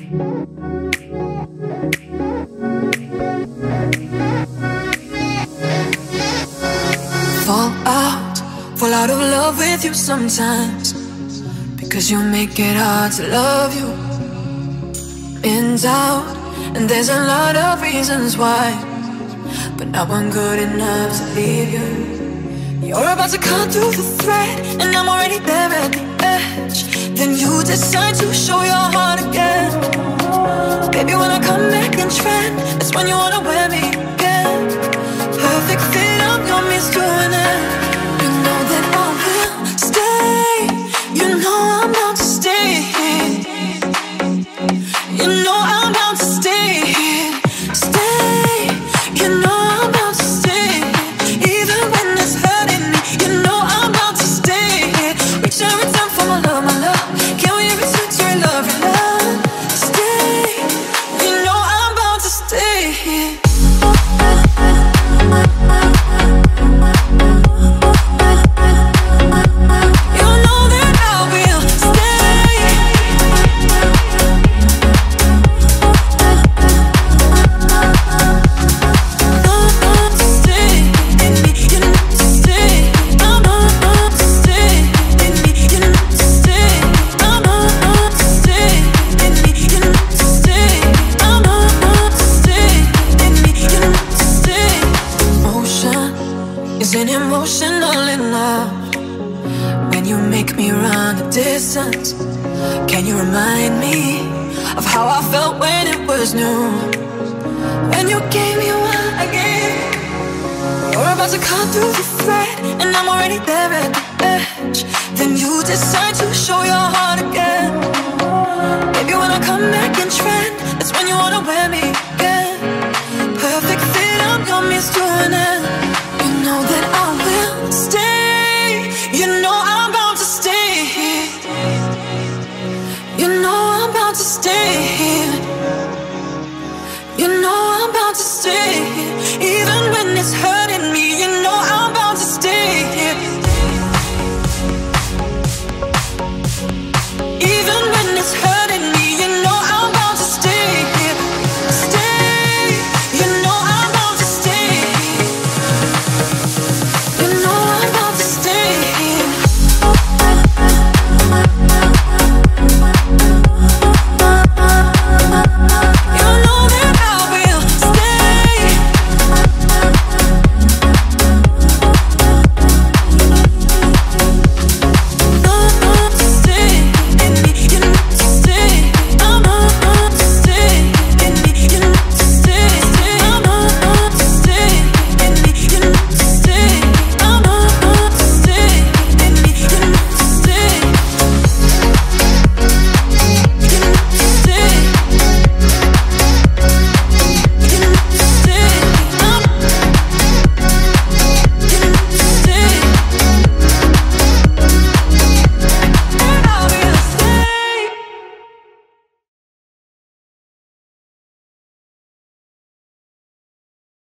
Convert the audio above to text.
Fall out of love with you sometimes, because you make it hard to love you. In doubt, and there's a lot of reasons why, but not one good enough to leave you. You're about to cut through the thread, and I'm already there at the edge. Then you decide to show your heart again. Baby, when I come back in trend, that's when you wanna wear me again. Perfect fit, I'm your means to an end. You know that I will stay. You know I'm bound to stay. You know I'm bound to stay. Stay. You know I'm bound to stay. Even when it's hurting me, you know I'm bound to stay. Reach every time for my love, my love. Can we return to your love, your love? Stay. You know I'm bound to stay. Isn't emotional enough when you make me run the distance? Can you remind me of how I felt when it was new? When you gave me what I gave. You're about to cut through the thread, and I'm already there at the edge. Then you decide to show your heart again. Baby, when I come back in trend, that's when you wanna wear me again. Perfect fit, I'm your means to an end. You know that I will stay. You know I'm bound to stay. You know I'm bound to stay.